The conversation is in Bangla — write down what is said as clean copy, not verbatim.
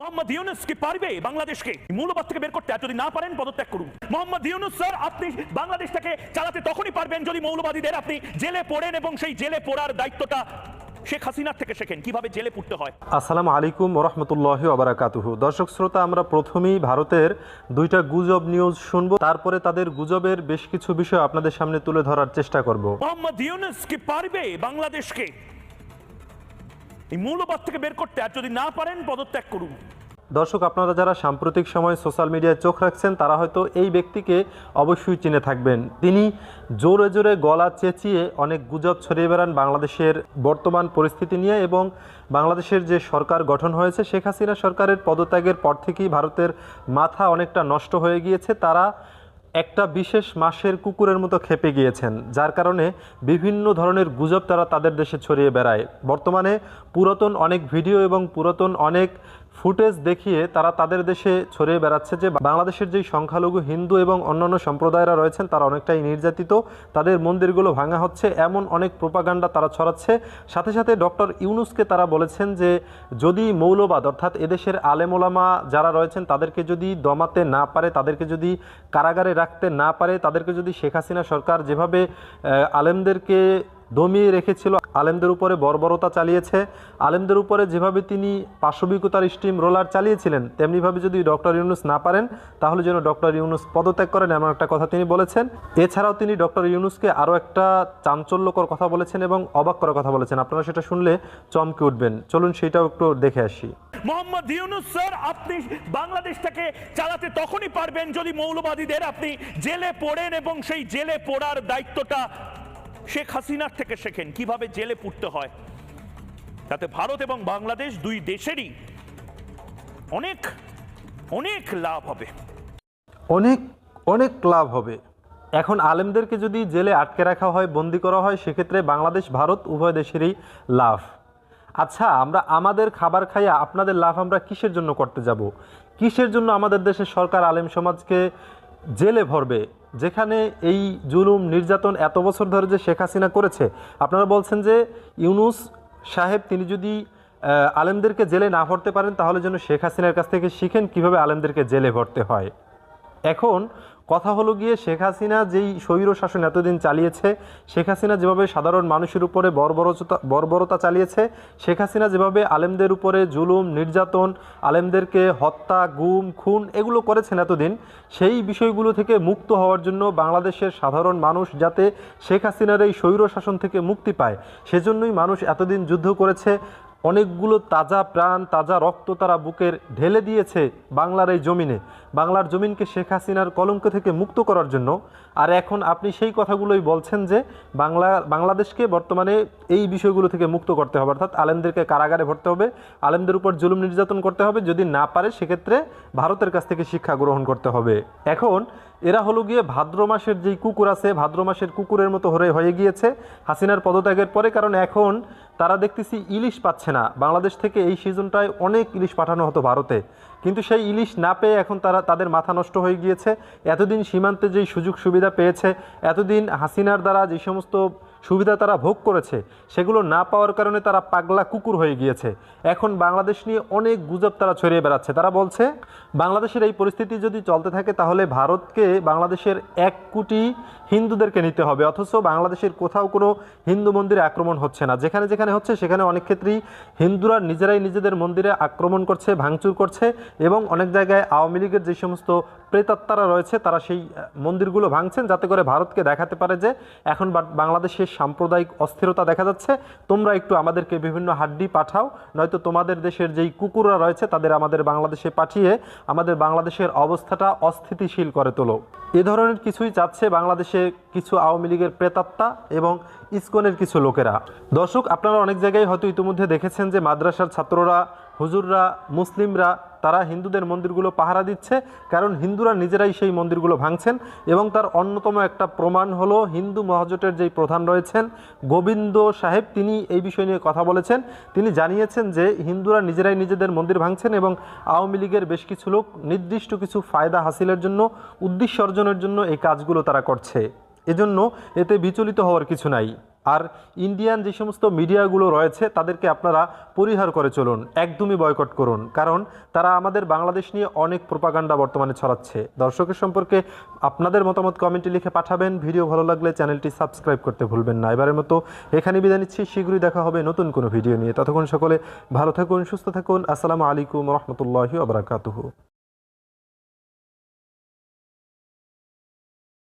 মোহাম্মদ ইউনূস কি পারবে বাংলাদেশকে মৌলবাদ থেকে বের করতে? আর যদি না পারেন পদত্যাগ করুন। মোহাম্মদ ইউনূস স্যার, আপনি বাংলাদেশটাকে চালাতে তখনই পারবেন যদি মৌলবাদীদের আপনি জেলে পড়েন এবং সেই জেলে পড়ার দায়িত্বটা শেখ হাসিনার থেকে শেখেন কিভাবে জেলে পড়তে হয়। আসসালামু আলাইকুম ওরহমতুল্লাহি ওয়াবারাকাতুহু। দর্শক শ্রোতা, আমরা প্রথমেই ভারতের দুইটা গুজব নিউজ শুনবো, তারপরে তাদের গুজবের বেশ কিছু বিষয় আপনাদের সামনে তুলে ধরার চেষ্টা করব। মোহাম্মদ ইউনূস কি পারবে বাংলাদেশকে এই মৌলবাদ থেকে বের করতে? আর যদি না পারেন পদত্যাগ করুন। দর্শক, আপনারা যারা সাম্প্রতিক সময় সোশ্যাল মিডিয়ায় চোখ রাখছেন তারা হয়তো এই ব্যক্তিকে অবশ্যই চিনে থাকবেন। তিনি জোরে জোরে গলা চেঁচিয়ে অনেক গুজব ছড়িয়ে বেড়ান বাংলাদেশের বর্তমান পরিস্থিতি নিয়ে, এবং বাংলাদেশের যে সরকার গঠন হয়েছে শেখ হাসিনা সরকারের পদত্যাগের পর থেকেই ভারতের মাথা অনেকটা নষ্ট হয়ে গিয়েছে। তারা একটা বিশেষ মাসের কুকুরের মতো খেপে গিয়েছেন, যার কারণে বিভিন্ন ধরনের গুজব তারা তাদের দেশে ছড়িয়ে বেড়ায়। বর্তমানে পুরাতন অনেক ভিডিও এবং পুরাতন অনেক ফুটেজ দেখিয়ে তারা তাদের দেশে ছড়িয়ে বেড়াচ্ছে যে বাংলাদেশের যেই সংখ্যালঘু হিন্দু এবং অন্যান্য সম্প্রদায়রা রয়েছেন তারা অনেকটাই নির্যাতিত, তাদের মন্দিরগুলো ভাঙা হচ্ছে, এমন অনেক প্রোপাগান্ডা তারা ছড়াচ্ছে। সাথে সাথে ডক্টর ইউনূসকে তারা বলেছেন যে যদি মৌলবাদ অর্থাৎ এদেশের আলেমোলামা যারা রয়েছেন তাদেরকে যদি দমাতে না পারে, তাদেরকে যদি কারাগারে রাখতে না পারে, তাদেরকে যদি শেখ হাসিনা সরকার যেভাবে আলেমদেরকে দমিয়ে রেখেছিল, আলেমদের উপরে বর্বরতা চালিয়েছে, আলেমদের উপরে যেভাবে তিনি পাশবিকতার স্টিম রোলার চালিয়েছিলেন, তেমনিভাবে যদি ডক্টর ইউনূস না পারেন তাহলে যেন ডক্টর ইউনূস পদত্যাগ করেন, এমন একটা কথা তিনি বলেছেন। এছাড়াও তিনি ডক্টর ইউনূসকে আরও একটা চাঞ্চল্যকর কথা বলেছেন এবং অবাক করার কথা বলেছেন। আপনারা সেটা শুনলে চমকে উঠবেন। চলুন সেটাও একটু দেখে আসি। মোহাম্মদ ইউনূস স্যার, আপনি বাংলাদেশটাকে চালাতে তখনই পারবেন যদি মৌলবাদীদের আপনি জেলে পড়েন এবং সেই জেলে পড়ার দায়িত্বটা শেখ হাসিনার থেকে শেখেন কিভাবে জেলে পুড়তে হয়। তাতে ভারত এবং বাংলাদেশ দুই দেশেরই অনেক অনেক লাভ হবে, অনেক অনেক লাভ হবে। এখন আলেমদেরকে যদি জেলে আটকে রাখা হয়, বন্দি করা হয়, সেক্ষেত্রে বাংলাদেশ ভারত উভয় দেশেরই লাভ। আচ্ছা, আমরা আমাদের খাবার খাইয়া আপনাদের লাভ আমরা কিসের জন্য করতে যাব? কিসের জন্য আমাদের দেশের সরকার আলেম সমাজকে জেলে ভরবে, যেখানে এই জুলুম নির্যাতন এত বছর ধরে যে শেখ হাসিনা করেছে? আপনারা বলছেন যে ইউনূস সাহেব তিনি যদি আলেমদেরকে জেলে না ভরতে পারেন তাহলে যেন শেখ হাসিনার কাছ থেকে শিখেন কিভাবে আলেমদেরকে জেলে ভরতে হয়। এখন কথা হলো গিয়ে, শেখ হাসিনা যেই স্বৈর শাসন এতদিন চালিয়েছে, শেখ হাসিনা যেভাবে সাধারণ মানুষের উপরে বর্বরতা চালিয়েছে, শেখ হাসিনা যেভাবে আলেমদের উপরে জুলুম নির্যাতন, আলেমদেরকে হত্যা গুম খুন এগুলো করেছেন এতদিন, সেই বিষয়গুলো থেকে মুক্ত হওয়ার জন্য বাংলাদেশের সাধারণ মানুষ যাতে শেখ হাসিনার এই স্বৈর শাসন থেকে মুক্তি পায়, সেজন্যই মানুষ এতদিন যুদ্ধ করেছে। অনেকগুলো তাজা প্রাণ তাজা রক্ত তারা বুকের ঢেলে দিয়েছে বাংলার এই জমিনে, বাংলার জমিনকে শেখ হাসিনার কলঙ্ক থেকে মুক্ত করার জন্য। আর এখন আপনি সেই কথাগুলোই বলছেন যে বাংলাদেশকে বর্তমানে এই বিষয়গুলো থেকে মুক্ত করতে হবে, অর্থাৎ আলেমদেরকে কারাগারে ভরতে হবে, আলেমদের উপর জুলুম নির্যাতন করতে হবে, যদি না পারে সেক্ষেত্রে ভারতের কাছ থেকে শিক্ষা গ্রহণ করতে হবে। এখন এরা হলো গিয়ে ভাদ্র মাসের যেই কুকুর আছে, ভাদ্র মাসের কুকুরের মতো হয়ে গিয়েছে হাসিনার পদত্যাগের পরে, কারণ এখন তারা দেখতেছি ইলিশ পাচ্ছে না। বাংলাদেশ থেকে এই সিজনটায় অনেক ইলিশ পাঠানো হতো ভারতে, কিন্তু সেই ইলিশ না পেয়ে এখন তাদের মাথা নষ্ট হয়ে গিয়েছে। এতদিন সীমান্তে যেই সুযোগ সুবিধা পেয়েছে, এতদিন হাসিনার দ্বারা যে সমস্ত সুবিধা তারা ভোগ করেছে, সেগুলো না পাওয়ার কারণে তারা পাগলা কুকুর হয়ে গিয়েছে। এখন বাংলাদেশ নিয়ে অনেক গুজব তারা ছড়িয়ে বেড়াচ্ছে। তারা বলছে বাংলাদেশের এই পরিস্থিতি যদি চলতে থাকে তাহলে ভারতকে বাংলাদেশের 1 কোটি হিন্দুদেরকে নিতে হবে, অথচ বাংলাদেশের কোথাও কোনো হিন্দু মন্দিরে আক্রমণ হচ্ছে না। যেখানে যেখানে হচ্ছে সেখানে অনেক ক্ষেত্রেই হিন্দুরা নিজেরাই নিজেদের মন্দিরে আক্রমণ করছে, ভাঙচুর করছে, এবং অনেক জায়গায় আওয়ামী লীগের যে সমস্ত প্রেতাত্মারা রয়েছে তারা সেই মন্দিরগুলো ভাঙছেন, যাতে করে ভারতকে দেখাতে পারে যে এখন বাংলাদেশের সাম্প্রদায়িক অস্থিরতা দেখা যাচ্ছে, তোমরা একটু আমাদেরকে বিভিন্ন হাড্ডি পাঠাও, নয়তো তোমাদের দেশের যেই কুকুররা রয়েছে তাদের আমাদের বাংলাদেশে পাঠিয়ে আমাদের বাংলাদেশের অবস্থাটা অস্থিতিশীল করে তোলো। এ ধরনের কিছুই চাচ্ছে বাংলাদেশে কিছু আওয়ামী লীগের প্রেতাত্মা এবং ইসকনের কিছু লোকেরা। দর্শক, আপনারা অনেক জায়গায় হয়তো ইতিমধ্যে দেখেছেন যে মাদ্রাসার ছাত্ররা, হুজুররা, মুসলিমরা তারা হিন্দুদের মন্দিরগুলো পাহারা দিচ্ছে, কারণ হিন্দুরা নিজেরাই সেই মন্দিরগুলো ভাঙছেন। এবং তার অন্যতম একটা প্রমাণ হলো হিন্দু মহাজোটের যেই প্রধান রয়েছেন গোবিন্দ সাহেব, তিনি এই বিষয় নিয়ে কথা বলেছেন। তিনি জানিয়েছেন যে হিন্দুরা নিজেরাই নিজেদের মন্দির ভাঙছেন এবং আওয়ামী লীগের বেশ কিছু লোক নির্দিষ্ট কিছু ফায়দা হাসিলের জন্য, উদ্দেশ্য অর্জনের জন্য এই কাজগুলো তারা করছে। এজন্য এতে বিচলিত হওয়ার কিছু নাই। আর ইন্ডিয়ান যে সমস্ত মিডিয়াগুলো রয়েছে তাদেরকে আপনারা পরিহার করে চলুন, একদমই বয়কট করুন, কারণ তারা আমাদের বাংলাদেশ নিয়ে অনেক প্রোপাগান্ডা বর্তমানে ছড়াচ্ছে। দর্শকের সম্পর্কে আপনাদের মতামত কমেন্টে লিখে পাঠাবেন। ভিডিও ভালো লাগলে চ্যানেলটি সাবস্ক্রাইব করতে ভুলবেন না। এবারের মতো এখানে বিদায় নিচ্ছি, শীঘ্রই দেখা হবে নতুন কোনো ভিডিও নিয়ে। ততক্ষণ সকলে ভালো থাকুন, সুস্থ থাকুন। আসসালামু আলাইকুম রহমতুল্লাহি ওয়া বারাকাতুহু।